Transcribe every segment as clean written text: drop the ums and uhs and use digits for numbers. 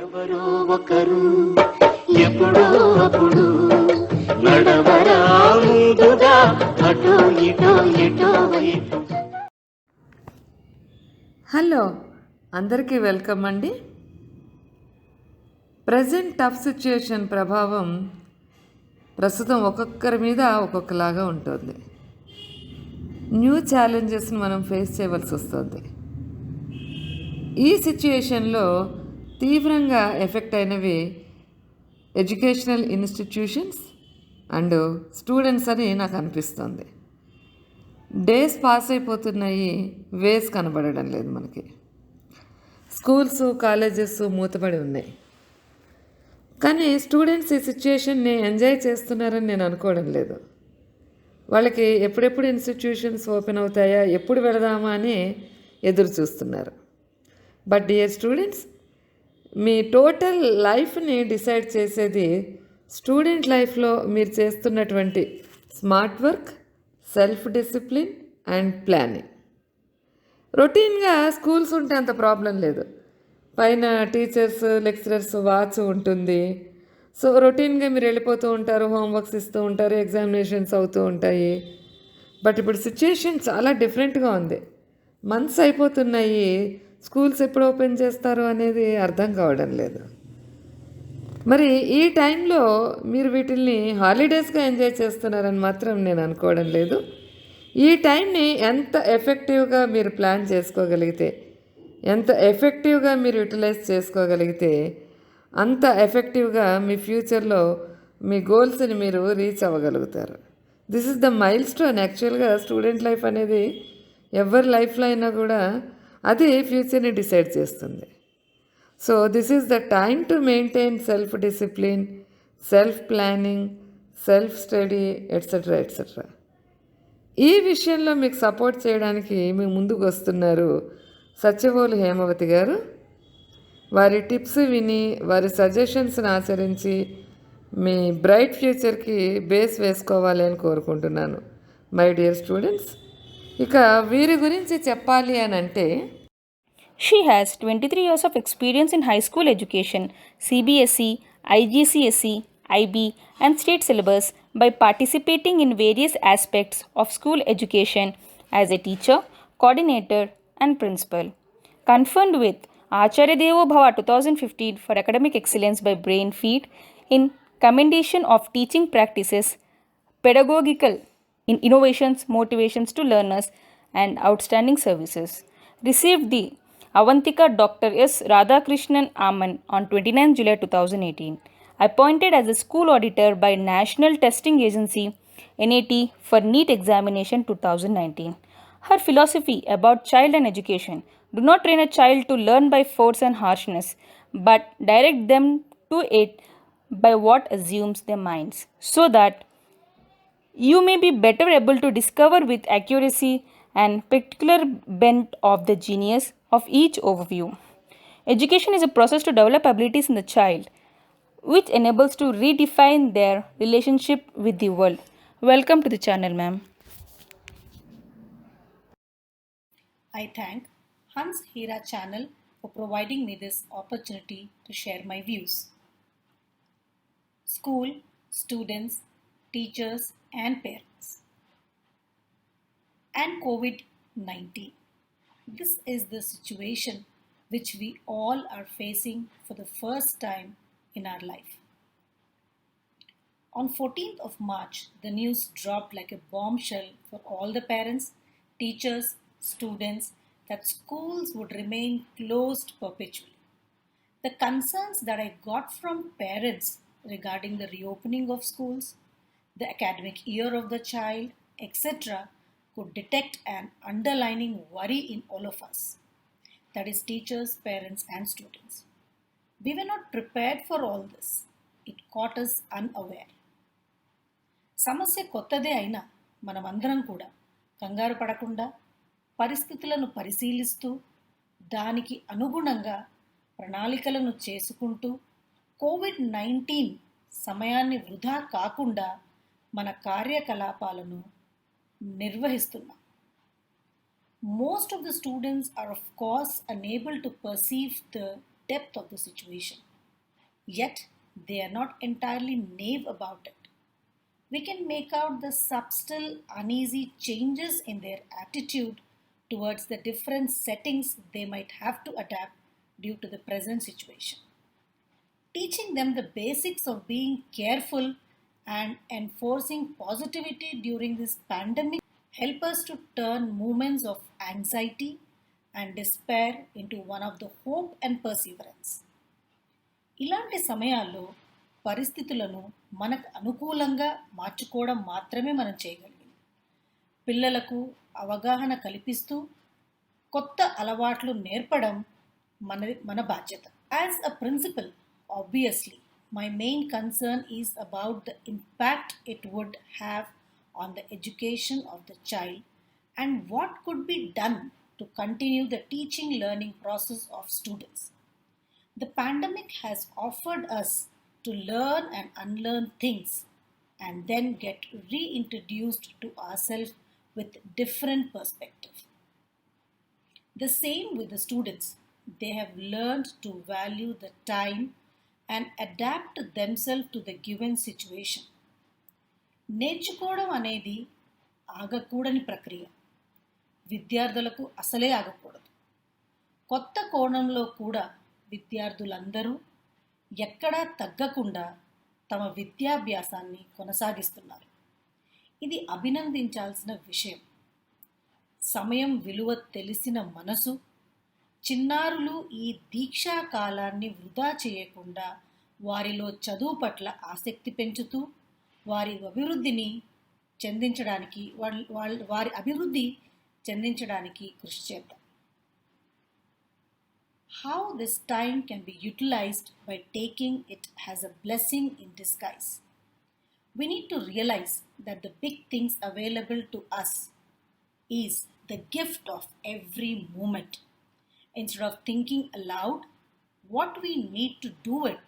ఎవరో ఒకరు ఎప్పుడో అప్పుడు నడవరా ముందుగా అటో ఇటో ఎటో వైపు. హలో, అందరికీ వెల్కమ్ అండి. ప్రజెంట్ టఫ్ సిచ్యుయేషన్ ప్రభావం ప్రస్తుతం ఒక్కొక్కరి మీద ఒక్కొక్కలాగా ఉంటుంది. న్యూ ఛాలెంజెస్ని మనం ఫేస్ చేయవలసి వస్తుంది. ఈ సిచ్యుయేషన్లో తీవ్రంగా ఎఫెక్ట్ అయినవి ఎడ్యుకేషనల్ ఇన్స్టిట్యూషన్స్ అండ్ స్టూడెంట్స్ అని నాకు అనిపిస్తుంది. డేస్ పాస్ అయిపోతున్నాయి, వేస్ కనబడడం లేదు మనకి. స్కూల్స్, కాలేజెస్ మూతపడి ఉన్నాయి. కానీ స్టూడెంట్స్ ఈ సిచ్యుయేషన్ని ఎంజాయ్ చేస్తున్నారని నేను అనుకోవడం లేదు. వాళ్ళకి ఎప్పుడెప్పుడు ఇన్స్టిట్యూషన్స్ ఓపెన్ అవుతాయా, ఎప్పుడు వెళదామా అని ఎదురు చూస్తున్నారు. But dear students, me total లైఫ్ని డిసైడ్ చేసేది స్టూడెంట్ లైఫ్లో మీరు చేస్తున్నటువంటి smart work, self discipline and planning. రొటీన్గా స్కూల్స్ ఉంటే అంత ప్రాబ్లం లేదు. పైన టీచర్స్, లెక్చరర్స్ వాచ్ ఉంటుంది. సో రొటీన్గా మీరు వెళ్ళిపోతూ ఉంటారు, హోంవర్క్స్ ఇస్తూ ఉంటారు, ఎగ్జామినేషన్స్ అవుతూ ఉంటాయి. బట్ ఇప్పుడు సిచ్యుయేషన్ చాలా డిఫరెంట్గా ఉంది. మంత్స్ అయిపోతున్నాయి, స్కూల్స్ ఎప్పుడు ఓపెన్ చేస్తారు అనేది అర్థం కావడం లేదు. మరి ఈ టైంలో మీరు వీటిల్ని హాలిడేస్గా ఎంజాయ్ చేస్తున్నారని మాత్రం నేను అనుకోవడం లేదు. ఈ టైంని ఎంత ఎఫెక్టివ్గా మీరు ప్లాన్ చేసుకోగలిగితే, ఎంత ఎఫెక్టివ్గా మీరు యూటిలైజ్ చేసుకోగలిగితే అంత ఎఫెక్టివ్గా మీ ఫ్యూచర్లో మీ గోల్స్ని మీరు రీచ్ అవ్వగలుగుతారు. This is the milestone. యాక్చువల్గా స్టూడెంట్ లైఫ్ అనేది ఎవరి లైఫ్లో అయినా కూడా అది ఫ్యూచర్ని డిసైడ్ చేస్తుంది. So this is the time to maintain self discipline, self planning, self study etcetera etcetera. ఈ విషయంలో మీకు సపోర్ట్ చేయడానికి మీ ముందుకు వస్తున్నారు సత్యవోలు హేమవతి గారు. వారి టిప్స్ విని, వారి సజెషన్స్ని ఆచరించి మీ బ్రైట్ ఫ్యూచర్కి బేస్ వేసుకోవాలి అని కోరుకుంటున్నాను మై డియర్ స్టూడెంట్స్. ఇక వీరి గురించి చెప్పాలి అని అంటే, She has 23 years of experience in high school education, CBSE, IGCSE, IB, and state syllabus by participating in various aspects of school education as a teacher, coordinator, and principal. Conferred with Acharya Devo Bhava 2015 for academic excellence by Brain Feed in commendation of teaching practices, pedagogical in innovations, motivations to learners, and outstanding services. Received the Avantika Dr. S. Radhakrishnan Aman on 29 July 2018. Appointed as a school auditor by National Testing Agency NAT for NEET examination 2019. Her philosophy about child and education: do not train a child to learn by force and harshness, but direct them to it by what assumes their minds, so that you may be better able to discover with accuracy and particular bent of the genius of each overview. Education is a process to develop abilities in the child, which enables to redefine their relationship with the world. Welcome to the channel, ma'am. I thank Hans Hera channel for providing me this opportunity to share my views. School, students, teachers, and parents. And COVID-19. This is the situation which we all are facing for the first time in our life. On 14th of March, the news dropped like a bombshell for all the parents, teachers, students that schools would remain closed perpetually. The concerns that I got from parents regarding the reopening of schools, the academic year of the child, etc., could detect an underlying worry in all of us, that is teachers, parents, and students. We were not prepared for all this. It caught us unaware. సమస్య కొత్తదే అయినా మనమందరం కూడా కంగారు పడకుండా పరిస్థితులను పరిశీలిస్తూ దానికి అనుగుణంగా ప్రణాళికలను చేసుకుంటూ COVID-19 సమయాన్ని వృధా కాకుండా మన కార్యకలాపాలను నిర్వహిస్తున్నాం. Most of the students are of course unable to perceive the depth of the situation. Yet they are not entirely naive about it. We can make out the subtle, uneasy changes in their attitude towards the different settings they might have to adapt due to the present situation. Teaching them the basics of being careful and enforcing positivity during this pandemic help us to turn moments of anxiety and despair into one of the hope and perseverance. ఇలాంటి సమయాల్లో పరిస్థితులను మనకు అనుకూలంగా మార్చుకోవడం మాత్రమే మనం చేయగలిగింది. పిల్లలకు అవగాహన కల్పిస్తూ కొత్త అలవాట్లు నేర్పడం మన బాధ్యత. As a principal, obviously, my main concern is about the impact it would have on the education of the child and what could be done to continue the teaching learning process of students. The pandemic has offered us to learn and unlearn things and then get reintroduced to ourselves with different perspective. The same with the students. They have learned to value the time and adapt themselves to the given situation. నేర్చుకోవడం అనేది ఆగకూడని ప్రక్రియ. విద్యార్థులకు అసలే ఆగకూడదు. కొత్త కోణంలో కూడా విద్యార్థులందరూ ఎక్కడా తగ్గకుండా తమ విద్యాభ్యాసాన్ని కొనసాగిస్తున్నారు. ఇది అభినందించాల్సిన విషయం. సమయం విలువ తెలిసిన మనసు చిన్నారులు ఈ దీక్షా కాలాన్ని వృధా చేయకుండా వారిలో చదువు పట్ల ఆసక్తి పెంచుతూ వారి అభివృద్ధి చెందించడానికి కృషి చేద్దాం. How this time can be utilized by taking it as a blessing in disguise. We need to realize that the big things available to us is the gift of every moment. Instead of thinking aloud what we need to do it,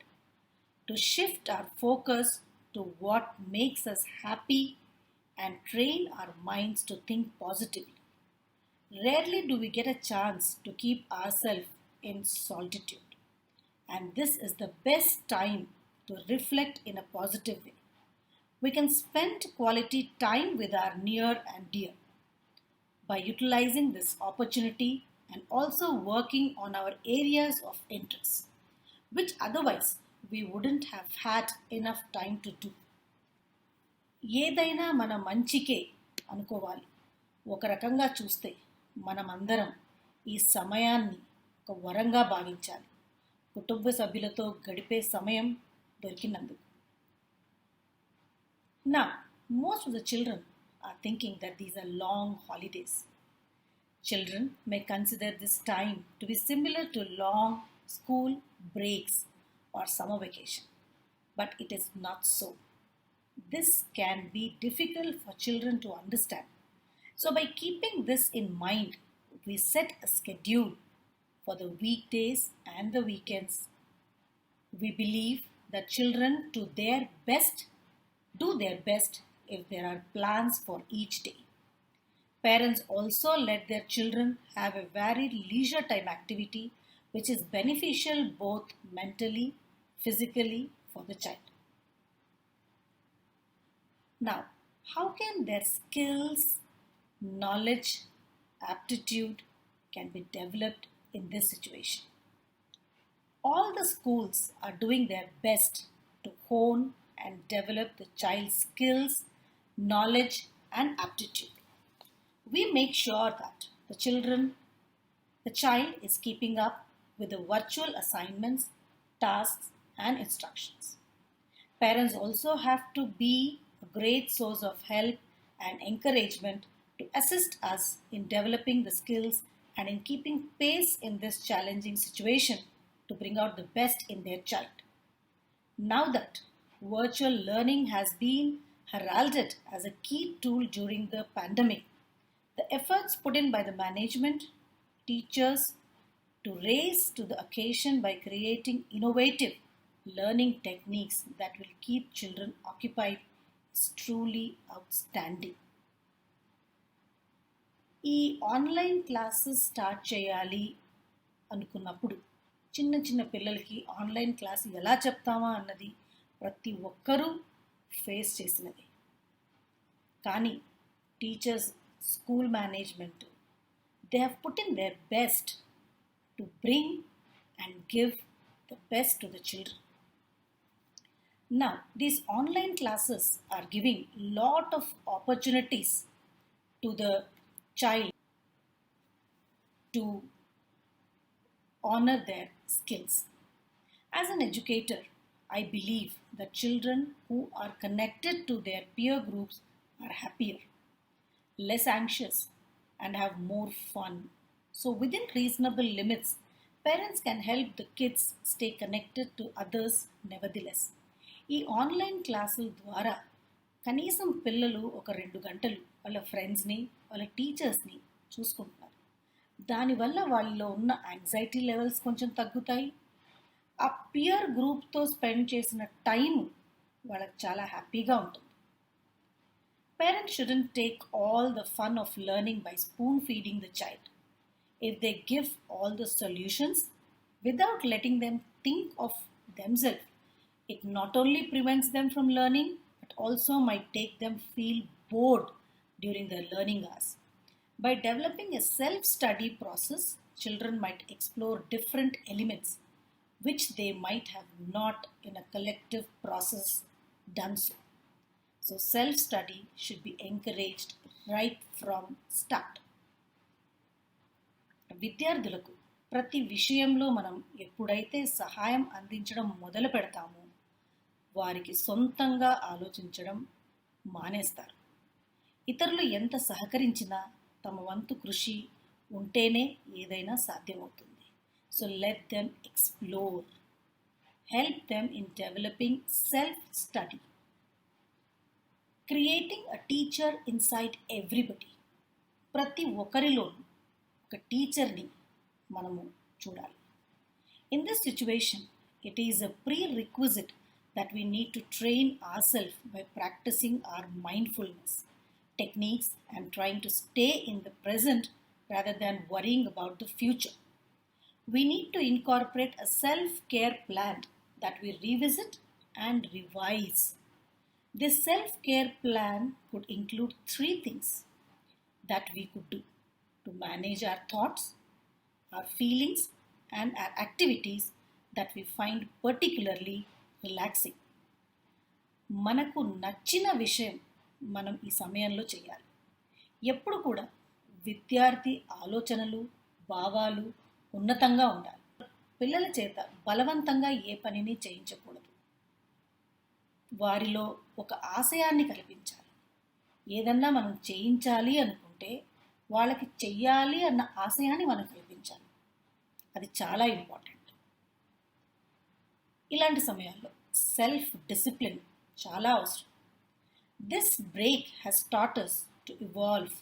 to shift our focus to what makes us happy and train our minds to think positively. Rarely do we get a chance to keep ourselves in solitude, and this is the best time to reflect in a positive way. We can spend quality time with our near and dear. By utilizing this opportunity and also working on our areas of interest, which otherwise we wouldn't have had enough time to do. ఏదైనా మన మంచికే అనుకోవాలి. ఒక రకంగా చూస్తే మనమందరం ఈ సమయాన్ని ఒక వరంగా భావించాలి. కుటుంబ సభ్యులతో గడిపే సమయం దొరికినందుకు. Now, most of the children are thinking that these are long holidays. Children may consider this time to be similar to long school breaks or summer vacation, but it is not so. This can be difficult for children to understand. So by keeping this in mind, we set a schedule for the weekdays and the weekends. We believe that children do their best if there are plans for each day. Parents also let their children have a varied leisure time activity which is beneficial both mentally, physically for the child. Now, how can their skills, knowledge, aptitude can be developed in this situation? All the schools are doing their best to hone and develop the child's skills, knowledge, and aptitude. We make sure that the child is keeping up with the virtual assignments, tasks, and instructions. Parents also have to be a great source of help and encouragement to assist us in developing the skills and in keeping pace in this challenging situation to bring out the best in their child. Now that virtual learning has been heralded as a key tool during the pandemic, the efforts put in by the management, teachers to raise to the occasion by creating innovative learning techniques that will keep children occupied is truly outstanding. ఈ online classes start చేయాలి అనుకున్నప్పుడు చిన్న చిన్న పిల్లలకి online class ఎలా చెప్తామా అన్నది ప్రతి ఒక్కరూ ఫేస్ చేసినది. కానీ teachers, school management, they have put in their best to bring and give the best to the children. Now, these online classes are giving lot of opportunities to the child to honor their skills. As an educator, I believe that children who are connected to their peer groups are happier, less anxious, and have more fun. So, within reasonable limits, parents can help the kids stay connected to others nevertheless. ఈ online క్లాసుల ద్వారా కనీసం పిల్లలు ఒక 2 గంటలు వాళ్ళ ఫ్రెండ్స్ని, వాళ్ళ టీచర్స్ని చూసుకుంటున్నారు. దానివల్ల వాళ్ళలో ఉన్న యాంగ్జైటీ లెవెల్స్ కొంచెం తగ్గుతాయి. ఆ పియర్ గ్రూప్తో స్పెండ్ చేసిన టైం వాళ్ళకి చాలా హ్యాపీగా ఉంటుంది. Parents shouldn't take all the fun of learning by spoon feeding the child. If they give all the solutions without letting them think of themselves, it not only prevents them from learning but also might take them feel bored during their learning hours. By developing a self-study process, children might explore different elements which they might have not in a collective process done so. So self-study should be encouraged right from start. విద్యార్థులకు ప్రతి విషయంలో మనం ఎప్పుడైతే సహాయం అందించడం మొదలు పెడతామో వారికి సొంతంగా ఆలోచించడం మానేస్తారు. ఇతరులు ఎంత సహకరించినా తమ వంతు కృషి ఉంటేనే ఏదైనా సాధ్యమవుతుంది. So let them explore, help them in developing self study, creating a teacher inside everybody. ప్రతి ఒక్కరిలోనూ ఒక టీచర్ని మనము చూడాలి. In this situation, it is a prerequisite that we need to train ourselves by practicing our mindfulness techniques and trying to stay in the present rather than worrying about the future. We need to incorporate a self-care plan that we revisit and revise. This self-care plan could include 3 things that we could do to manage our thoughts, our feelings, and our activities that we find particularly relaxing. మనకు నచ్చిన విషయం మనం ఈ సమయంలో చేయాలి. ఎప్పుడు కూడా విద్యార్థి ఆలోచనలు, భావాలు ఉన్నతంగా ఉండాలి. పిల్లల చేత బలవంతంగా ఏ పనిని చేయించకూడదు. వారిలో ఒక ఆశయాన్ని కల్పించాలి. ఏదన్నా మనం చేయించాలి అనుకుంటే వాళ్ళకి చెయ్యాలి అన్న ఆశయాన్ని మనం కల్పించాలి. అది చాలా ఇంపార్టెంట్. ఇలాంటి సమయాల్లో సెల్ఫ్ డిసిప్లిన్ చాలా అవసరం. This break has taught us to evolve,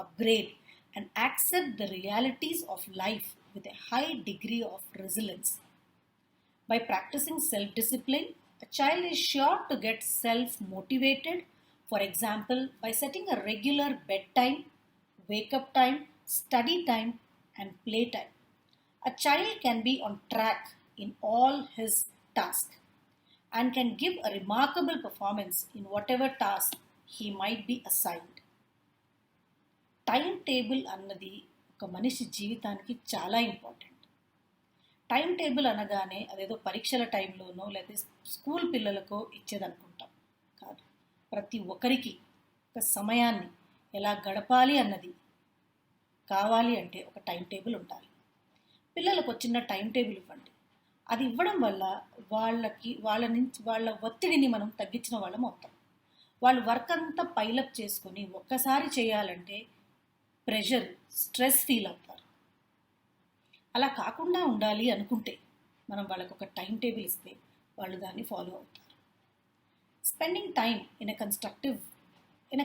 upgrade and accept the realities of life with a high degree of resilience. By practicing self-discipline, a child is sure to get self-motivated, for example, by setting a regular bedtime, wake-up time, study time and play time. A child can be on track in all his tasks and can give a remarkable performance in whatever task he might be assigned. Time table అన్నది ఒక మనిషి జీవితానికి చాలా important. Time table అనగానే అదేదో పరీక్షల టైంలోనో లేదా school పిల్లలకో ఇచ్చేదనుకుంటాం. కాదు, ప్రతి ఒక్కరికి ఒక సమయాన్ని ఎలా గడపాలి అన్నది కావాలి అంటే ఒక టైం టేబుల్ ఉండాలి. పిల్లలకు చిన్న టైం టేబుల్ ఇవ్వండి. అది ఇవ్వడం వల్ల వాళ్ళ ఒత్తిడిని మనం తగ్గించిన వాళ్ళం అవుతాం. వాళ్ళు వర్క్ అంతా పైలప్ చేసుకొని ఒక్కసారి చేయాలంటే ప్రెషర్, స్ట్రెస్ ఫీల్ అవుతారు. అలా కాకుండా ఉండాలి అనుకుంటే మనం వాళ్ళకు ఒక టైం టేబుల్ ఇస్తే వాళ్ళు దాన్ని ఫాలో అవుతారు. Spending time in a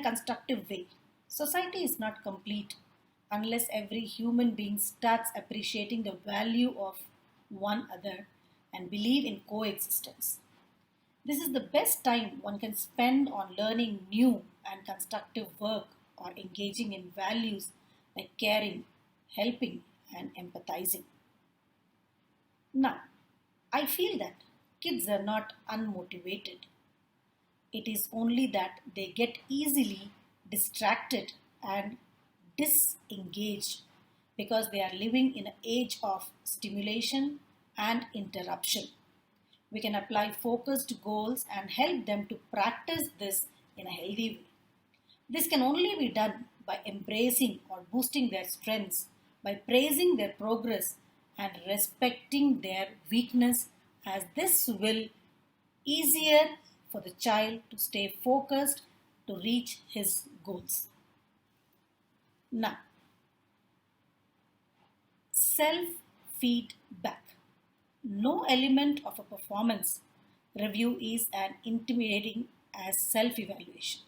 constructive way. Society is not complete unless every human being starts appreciating the value of one other and believe in coexistence. This is the best time one can spend on learning new and constructive work or engaging in values like caring, helping, and empathizing. Now, I feel that kids are not unmotivated. It is only that they get easily distracted and disengaged because they are living in an age of stimulation and interruption. We can apply focused goals and help them to practice this in a healthy way. This can only be done by embracing or boosting their strengths, by praising their progress and respecting their weakness, as this will easier for the child to stay focused to reach his goals. Now, self feedback. No element of a performance review is as intimidating as self evaluation.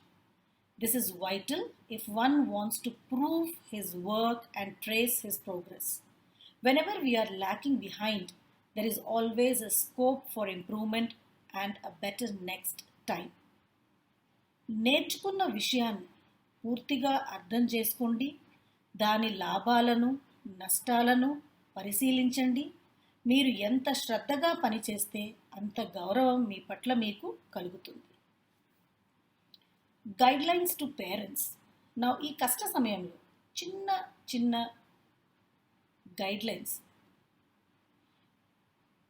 This is vital if one wants to prove his work and trace his progress. Whenever we are lacking behind, there is always a scope for improvement and a better next time. నేర్చుకున్న విషయాన్ని పూర్తిగా అర్థం చేసుకోండి, దాని లాభాలను నష్టాలను పరిశీలించండి. మీరు ఎంత శ్రద్ధగా పనిచేస్తే అంత గౌరవం మీ పట్ల మీకు కలుగుతుంది. Guidelines to parents. నా ఈ కష్ట సమయంలో చిన్న చిన్న guidelines.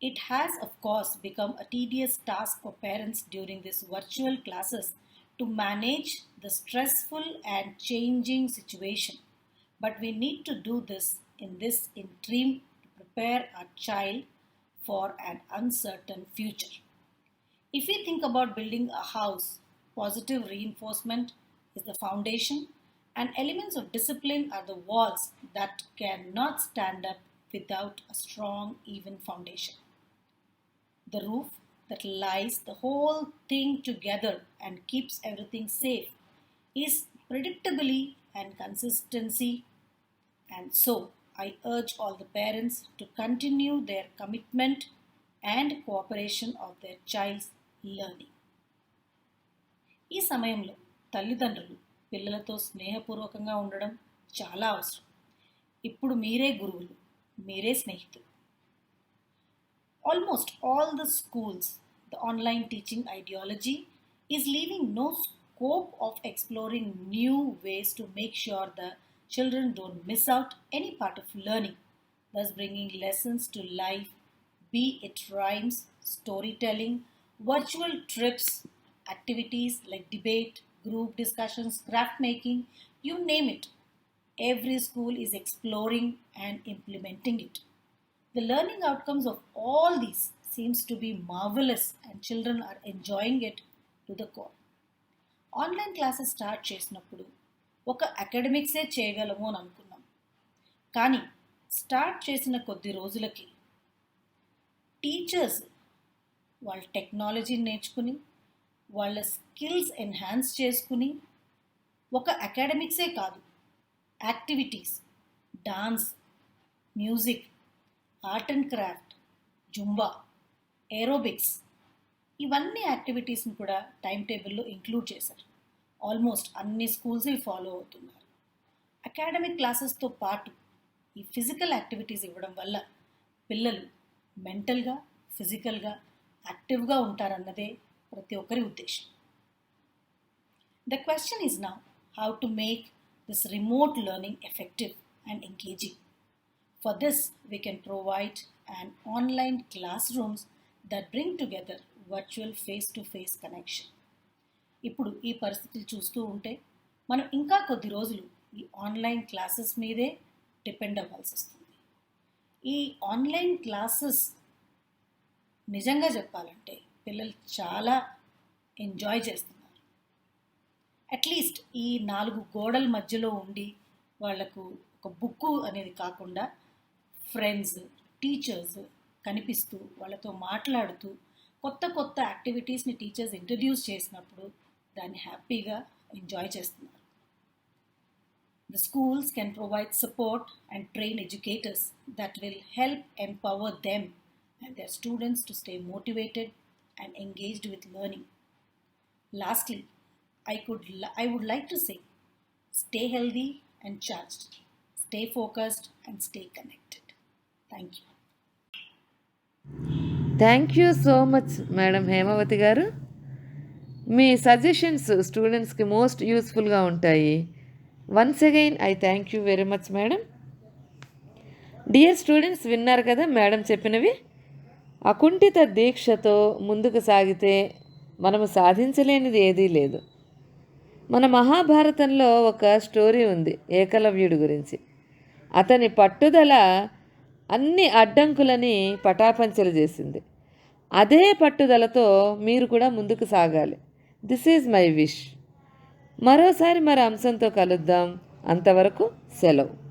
It has, of course, become a tedious task for parents during these virtual classes to manage the stressful and changing situation. But we need to do this in this interim to prepare our child for an uncertain future. If we think about building a house, positive reinforcement is the foundation, and elements of discipline are the walls that cannot stand up without a strong, even foundation. The roof that lies the whole thing together and keeps everything safe is predictability and consistency. And so, I urge all the parents to continue their commitment and cooperation of their child's learning. ఈ సమయంలో తల్లిదండ్రులు పిల్లలతో స్నేహపూర్వకంగా ఉండడం చాలా అవసరం. ఇప్పుడు మీరే గురువులు, మీరే స్నేహితులు. Almost all the schools, the online teaching ideology is leaving no scope of exploring new ways to make sure the children don't miss out any part of learning, thus bringing lessons to life, be it rhymes, storytelling, virtual trips, activities like debate, group discussions, craft making, you name it. Every school is exploring and implementing it. The learning outcomes of all these seems to be marvelous and children are enjoying it to the core. Online classes start చేసినప్పుడు ఒక అకాడమిక్సే చేయగలము అని అనుకున్నాం. కానీ start చేసిన కొద్ది రోజులకి teachers వాళ్ళ టెక్నాలజీని నేర్చుకుని వాళ్ళ స్కిల్స్ ఎన్హాన్స్ చేసుకుని ఒక అకాడమిక్సే కాదు, activities, dance, music, art and craft, Zumba, aerobics, ఇవన్నీ యాక్టివిటీస్ని కూడా టైం టేబుల్లో ఇంక్లూడ్ చేశారు. ఆల్మోస్ట్ అన్ని స్కూల్స్ ఇవి ఫాలో అవుతున్నారు. అకాడమిక్ క్లాసెస్తో పాటు ఈ ఫిజికల్ యాక్టివిటీస్ ఇవ్వడం వల్ల పిల్లలు మెంటల్గా, ఫిజికల్గా యాక్టివ్గా ఉంటారన్నదే ప్రతి ఒక్కరి ఉద్దేశం. The question is now how to make this remote learning effective and engaging. For this, we can provide an online classrooms that bring together virtual face-to-face connection. ఇప్పుడు ఈ పరిస్థితులు చూస్తూ ఉంటే మనం ఇంకా కొద్ది రోజులు ఈ ఆన్లైన్ క్లాసెస్ మీదే డిపెండ్ అవ్వాల్సి వస్తుంది. ఈ ఆన్లైన్ క్లాసెస్ నిజంగా చెప్పాలంటే పిల్లలు చాలా ఎంజాయ్ చేస్తున్నారు. అట్లీస్ట్ ఈ 4 గోడల మధ్యలో ఉండి వాళ్లకు ఒక బుక్కు అనేది కాకుండా ఫ్రెండ్స్, టీచర్స్ కనిపిస్తూ వాళ్ళతో మాట్లాడుతూ కొత్త కొత్త యాక్టివిటీస్ని టీచర్స్ ఇంట్రడ్యూస్ చేసినప్పుడు దాన్ని హ్యాపీగా ఎంజాయ్ చేస్తున్నారు. The schools can provide support and train educators that will help empower them and their students to stay motivated and engaged with learning. Lastly, I would like to say, stay healthy and charged. Stay focused and stay connected. Thank you. Thank you so much madam Hemavathi గారు. మీ suggestions స్టూడెంట్స్కి most యూస్ఫుల్గా ఉంటాయి. Once again I thank you very much madam. Dear students, విన్నారు కదా madam చెప్పినవి. అకుంఠిత దీక్షతో ముందుకు సాగితే మనము సాధించలేనిది ఏదీ లేదు. మన మహాభారతంలో ఒక స్టోరీ ఉంది ఏకలవ్యుడి గురించి. అతని పట్టుదల అన్ని అడ్డంకులని పటాపంచలు చేసింది. అదే పట్టుదలతో మీరు కూడా ముందుకు సాగాలి. This is my wish. మరోసారి మరో అంశంతో కలుద్దాం. అంతవరకు సెలవు.